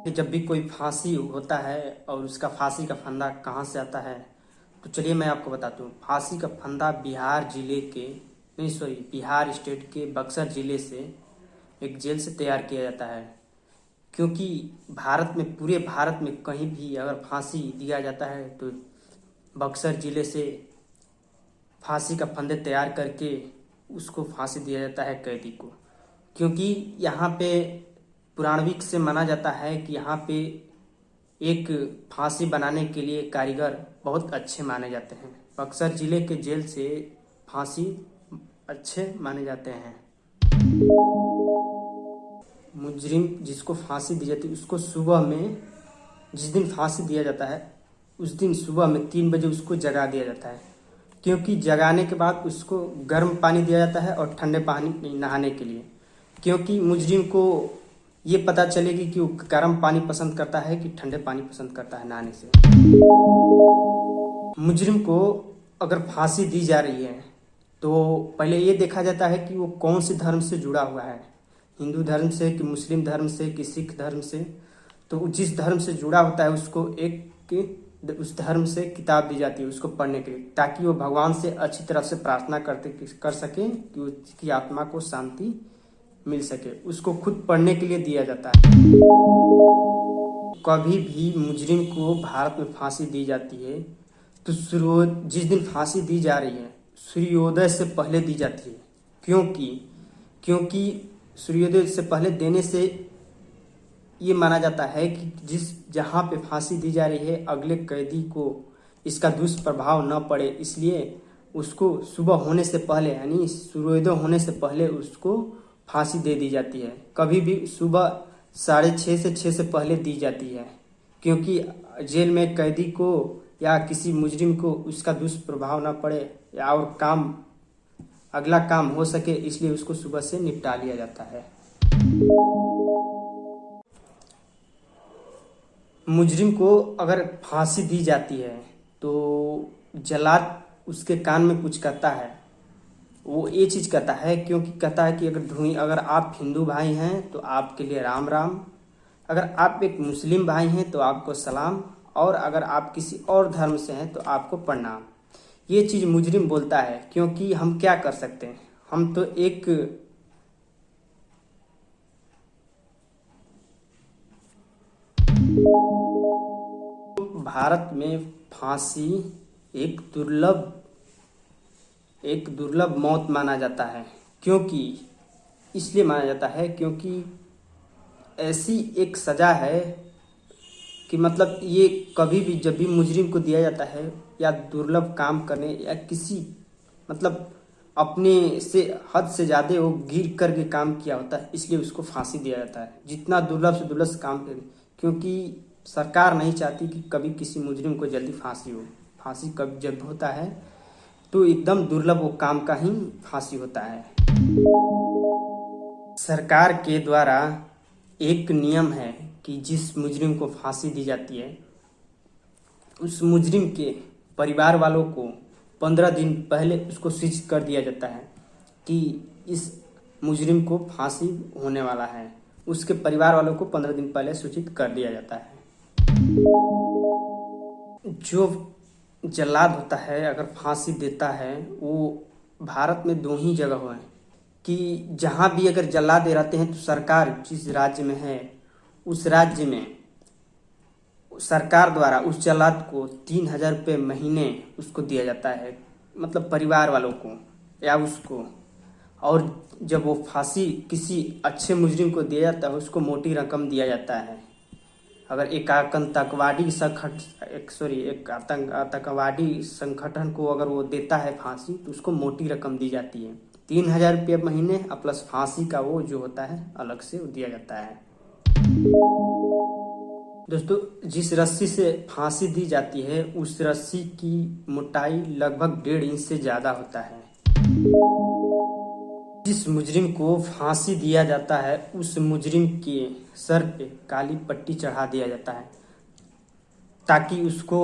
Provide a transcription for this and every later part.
कि जब भी कोई फांसी होता है और उसका फांसी का फंदा कहाँ से आता है, तो चलिए मैं आपको बताता हूँ। फांसी का फंदा बिहार जिले के नहीं सॉरी बिहार स्टेट के बक्सर जिले से एक जेल से तैयार किया जाता है। क्योंकि भारत में पूरे भारत में कहीं भी अगर फांसी दिया जाता है तो बक्सर जिले से फांसी का फंदे तैयार करके उसको फांसी दिया जाता है कैदी को। क्योंकि यहाँ पे पुराणविक से माना जाता है कि यहाँ पे एक फांसी बनाने के लिए कारीगर बहुत अच्छे माने जाते हैं। बक्सर जिले के जेल से फांसी अच्छे माने जाते हैं। मुजरिम जिसको फांसी दी जाती है उसको सुबह में, जिस दिन फांसी दिया जाता है उस दिन सुबह में 3 बजे उसको जगा दिया जाता है। क्योंकि जगाने के बाद उसको गर्म पानी दिया जाता है और ठंडे पानी नहाने के लिए। क्योंकि मुजरिम को ये पता चलेगी कि वो गर्म पानी पसंद करता है कि ठंडे पानी पसंद करता है नहाने से। मुजरिम को अगर फांसी दी जा रही है तो पहले ये देखा जाता है कि वो कौन से धर्म से जुड़ा हुआ है, हिंदू धर्म से कि मुस्लिम धर्म से कि सिख धर्म से। तो जिस धर्म से जुड़ा होता है उसको उस धर्म से किताब दी जाती है उसको पढ़ने के लिए, ताकि वो भगवान से अच्छी तरह से प्रार्थना कर सके कि उसकी आत्मा को शांति मिल सके। उसको खुद पढ़ने के लिए दिया जाता है। कभी भी मुजरिम को भारत में फांसी दी जाती है तो जिस दिन फांसी दी जा रही है सूर्योदय से पहले दी जाती है। क्योंकि सूर्योदय से पहले देने से ये माना जाता है कि जहाँ पे फांसी दी जा रही है अगले कैदी को इसका दुष्प्रभाव न पड़े, इसलिए उसको सुबह होने से पहले यानी सूर्योदय होने से पहले उसको फांसी दे दी जाती है। कभी भी सुबह 6:30 से 6 से पहले दी जाती है। क्योंकि जेल में कैदी को या किसी मुजरिम को उसका दुष्प्रभाव न पड़े या और अगला काम हो सके, इसलिए उसको सुबह से निपटा लिया जाता है। मुजरिम को अगर फांसी दी जाती है तो जल्लाद उसके कान में कुछ कहता है। वो ये चीज़ कहता है क्योंकि कहता है कि अगर आप हिंदू भाई हैं तो आपके लिए राम राम, अगर आप एक मुस्लिम भाई हैं तो आपको सलाम, और अगर आप किसी और धर्म से हैं तो आपको प्रणाम। ये चीज़ मुजरिम बोलता है। क्योंकि हम क्या कर सकते हैं, हम तो एक भारत में फांसी एक दुर्लभ मौत माना जाता है। क्योंकि इसलिए माना जाता है क्योंकि ऐसी एक सज़ा है कि मतलब ये कभी भी जब भी मुजरिम को दिया जाता है या दुर्लभ काम करने या किसी मतलब अपने से हद से ज़्यादा वो गिर करके काम किया होता है, इसलिए उसको फांसी दिया जाता है। जितना दुर्लभ से दुर्लभ काम करे, क्योंकि सरकार नहीं चाहती कि कभी किसी मुजरिम को जल्दी फांसी हो। फांसी कब जब होता है तो एकदम दुर्लभ वो काम का ही फांसी होता है। सरकार के द्वारा एक नियम है कि जिस मुजरिम को फांसी दी जाती है उस मुजरिम के परिवार वालों को 15 दिन पहले उसको सूचित कर दिया जाता है कि इस मुजरिम को फांसी होने वाला है। उसके परिवार वालों को 15 दिन पहले सूचित कर दिया जाता है। जो जल्लाद होता है अगर फांसी देता है, वो भारत में 2 ही जगह हैं कि जहाँ भी अगर जल्लाद दे रहते हैं तो सरकार जिस राज्य में है उस राज्य में सरकार द्वारा उस जल्लाद को 3,000 रुपये महीने उसको दिया जाता है, मतलब परिवार वालों को या उसको। और जब वो फांसी किसी अच्छे मुजरिम को दिया जाता है उसको मोटी रकम दिया जाता है। अगर एक आतंकवादी संगठन को अगर वो देता है फांसी तो उसको मोटी रकम दी जाती है, 3,000 रुपये महीने प्लस फांसी का वो जो होता है अलग से दिया जाता है। दोस्तों, जिस रस्सी से फांसी दी जाती है उस रस्सी की मोटाई लगभग 1.5 इंच से ज़्यादा होता है। जिस मुजरिम को फांसी दिया जाता है उस मुजरिम के सर पे काली पट्टी चढ़ा दिया जाता है, ताकि उसको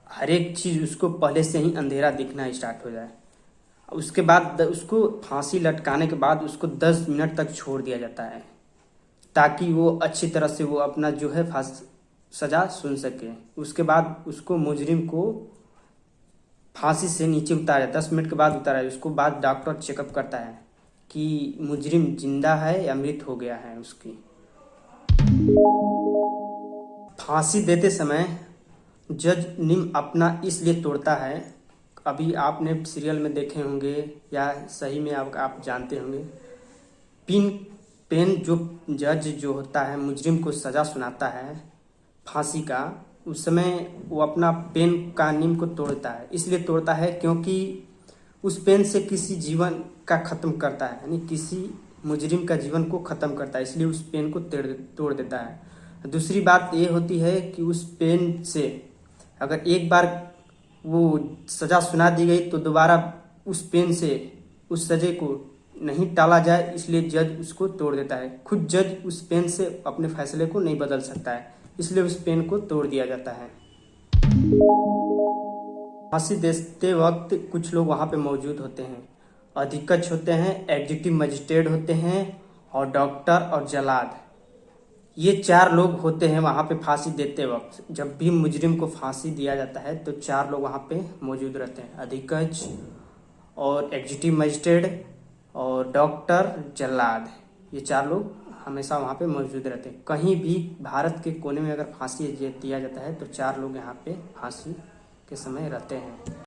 हर एक चीज़ उसको पहले से ही अंधेरा दिखना स्टार्ट हो जाए। उसके बाद उसको फांसी लटकाने के बाद उसको 10 मिनट तक छोड़ दिया जाता है, ताकि वो अच्छी तरह से वो अपना जो है सजा सुन सके। उसके बाद उसको मुजरिम को फांसी से नीचे उतारा, 10 मिनट के बाद उतारा। उसको बाद डॉक्टर चेकअप करता है कि मुजरिम जिंदा है या मृत हो गया है। उसकी फांसी देते समय जज निम अपना इसलिए तोड़ता है, अभी आपने सीरियल में देखे होंगे या सही में आप जानते होंगे, पेन जो जज जो होता है मुजरिम को सजा सुनाता है फांसी का, उस समय वो अपना पेन का निम को तोड़ता है। इसलिए तोड़ता है क्योंकि उस पेन से किसी जीवन का खत्म करता है, यानी किसी मुजरिम का जीवन को खत्म करता है, इसलिए उस पेन को तोड़ देता है। दूसरी बात ये होती है कि उस पेन से अगर एक बार वो सजा सुना दी गई तो दोबारा उस पेन से उस सजे को नहीं टाला जाए, इसलिए जज उसको तोड़ देता है। खुद जज उस पेन से अपने फैसले को नहीं बदल सकता है, इसलिए उस पेन को तोड़ दिया जाता है। फांसी देते वक्त कुछ लोग वहाँ पे मौजूद होते हैं। अधीक्षक होते हैं, एग्जीक्यूटिव मजिस्ट्रेट होते हैं और डॉक्टर और जल्लाद। ये 4 लोग होते हैं वहाँ पे फांसी देते वक्त। जब भी मुजरिम को फांसी दिया जाता है तो 4 लोग वहाँ पे मौजूद रहते हैं, अधीक्षक और एग्जीक्यूटिव मजिस्ट्रेट और डॉक्टर, जल्लाद। ये 4 लोग हमेशा वहाँ पे मौजूद रहते हैं। कहीं भी भारत के कोने में अगर फांसी दिया जाता है तो 4 लोग यहाँ पे फांसी के समय रहते हैं।